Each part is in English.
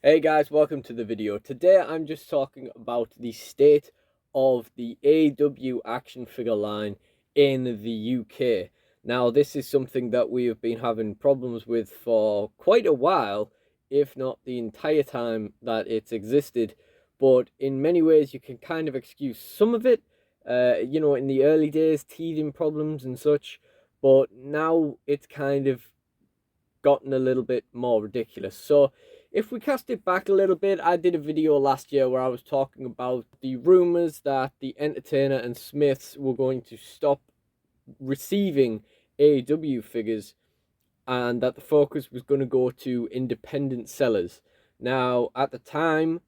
Hey guys, welcome to the video. Today I'm just talking about the state of the AEW action figure line in the UK. Now, this is something that we have been having problems with for quite a while, if not the entire time that it's existed. But in many ways, you can kind of excuse some of it. In the early days, teething problems and such. But now it's kind of gotten a little bit more ridiculous. So if we cast it back a little bit, I did a video last year where I was talking about the rumors that the Entertainer and Smiths were going to stop receiving AEW figures and that the focus was going to go to independent sellers. Now, at the time,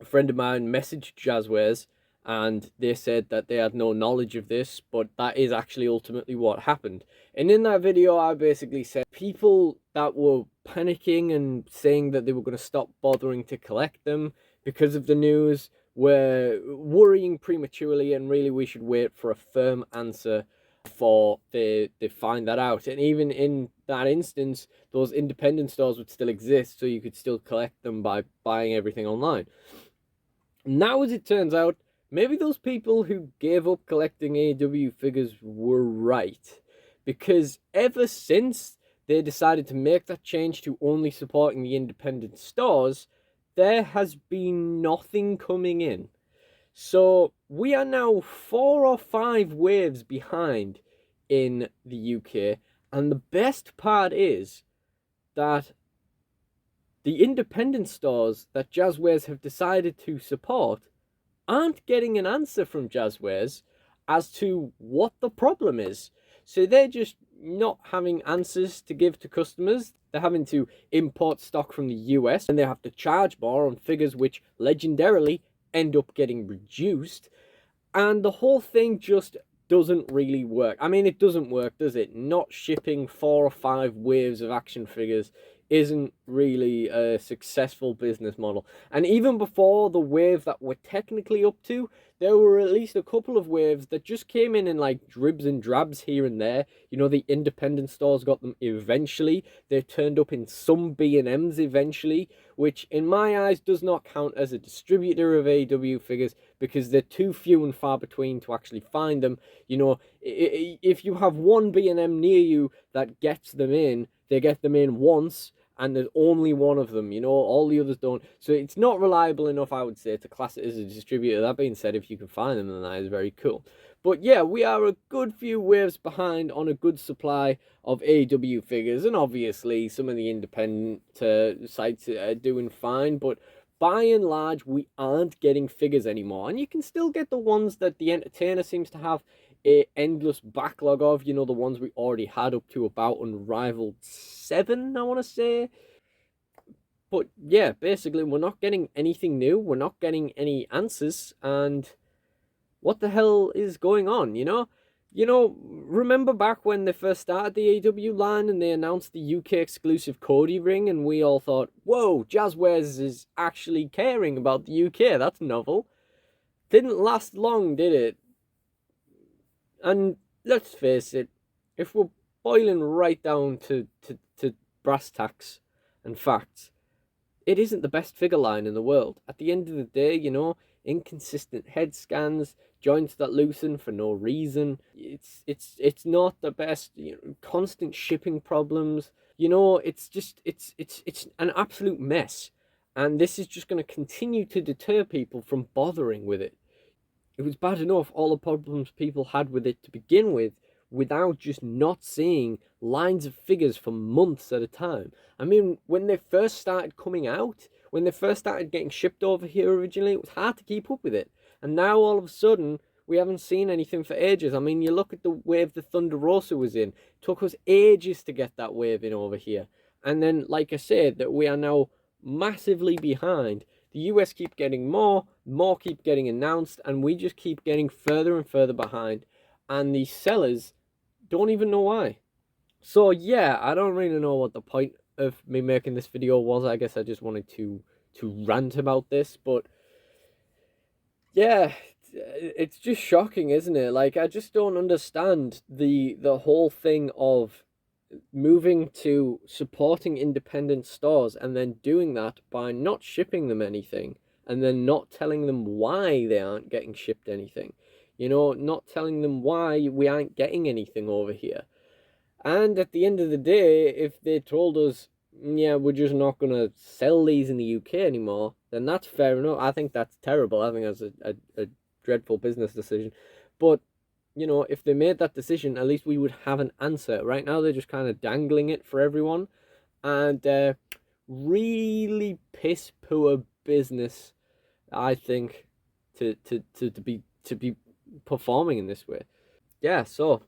a friend of mine messaged Jazwares and they said that they had no knowledge of this, but that is actually ultimately what happened. And in that video, I basically said people that were panicking and saying that they were going to stop bothering to collect them because of the news were worrying prematurely, and really we should wait for a firm answer before they find that out. And even in that instance, those independent stores would still exist, so you could still collect them by buying everything online. Now, as it turns out, maybe those people who gave up collecting AEW figures were right. Because ever since they decided to make that change to only supporting the independent stores, there has been nothing coming in. So we are now 4 or 5 waves behind in the UK. And the best part is that the independent stores that Jazwares have decided to support aren't getting an answer from Jazwares as to what the problem is. So they're just not having answers to give to customers. They're having to import stock from the US and they have to charge more on figures which legendarily end up getting reduced. And the whole thing just doesn't really work. I mean, it doesn't work, does it? Not shipping 4 or 5 waves of action figures isn't really a successful business model. And even before the wave that we're technically up to, there were at least a couple of waves that just came in like dribs and drabs here and there. You know, the independent stores got them eventually. They turned up in some B&Ms eventually, which in my eyes does not count as a distributor of AEW figures because they're too few and far between to actually find them. You know, if you have one B&M near you that gets them in, they get them in once, and there's only one of them, you know, all the others don't. So it's not reliable enough, I would say, to class it as a distributor. That being said, if you can find them, then that is very cool. But yeah, we are a good few waves behind on a good supply of AEW figures, and obviously some of the independent sites are doing fine, but by and large, we aren't getting figures anymore. And you can still get the ones that the Entertainer seems to have a endless backlog of, you know, the ones we already had up to about Unrivaled 7, I want to say. But yeah, basically, we're not getting anything new. We're not getting any answers. And what the hell is going on, you know? Remember back when they first started the AEW line and they announced the UK exclusive Cody ring, and we all thought, whoa, Jazwares is actually caring about the UK. That's novel. Didn't last long, did it? And let's face it, if we're boiling right down to brass tacks and facts, it isn't the best figure line in the world. At the end of the day, you know, inconsistent head scans, joints that loosen for no reason. It's not the best. You know, constant shipping problems. You know, it's an absolute mess, and this is just going to continue to deter people from bothering with it. It was bad enough all the problems people had with it to begin with, without just not seeing lines of figures for months at a time. I mean, when they first started coming out, when they first started getting shipped over here originally, it was hard to keep up with it. And now all of a sudden, we haven't seen anything for ages. I mean, you look at the wave the Thunder Rosa was in. It took us ages to get that wave in over here. And then, like I said, that we are now massively behind. The US keep getting more keep getting announced, and we just keep getting further and further behind. And the sellers don't even know why. So yeah, I don't really know what the point of me making this video was. I guess I just wanted to rant about this, but yeah, it's just shocking, isn't it? Like, I just don't understand the whole thing of moving to supporting independent stores and then doing that by not shipping them anything and then not telling them why they aren't getting shipped anything. You know, not telling them why we aren't getting anything over here. And at the end of the day, if they told us, yeah, we're just not going to sell these in the UK anymore, then that's fair enough. I think that's terrible. I think that's a dreadful business decision. But, you know, if they made that decision, at least we would have an answer. Right now, they're just kind of dangling it for everyone. And really piss poor business, I think, to be performing in this way. Yeah, so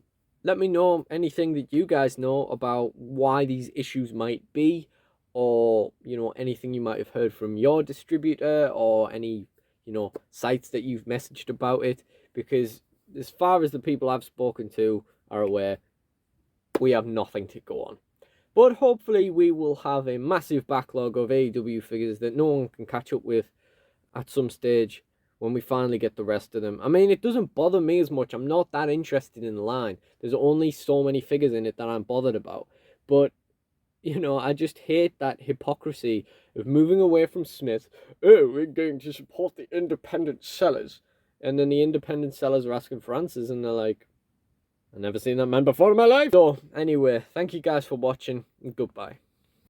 let me know anything that you guys know about why these issues might be, or, you know, anything you might have heard from your distributor, or any, you know, sites that you've messaged about it, because as far as the people I've spoken to are aware, we have nothing to go on. But hopefully we will have a massive backlog of AEW figures that no one can catch up with at some stage when we finally get the rest of them. I mean, it doesn't bother me as much. I'm not that interested in the line. There's only so many figures in it that I'm bothered about. But, you know, I just hate that hypocrisy of moving away from Smith. Oh, we're going to support the independent sellers. And then the independent sellers are asking for answers, and they're like, I've never seen that man before in my life. So, anyway, thank you guys for watching, and goodbye.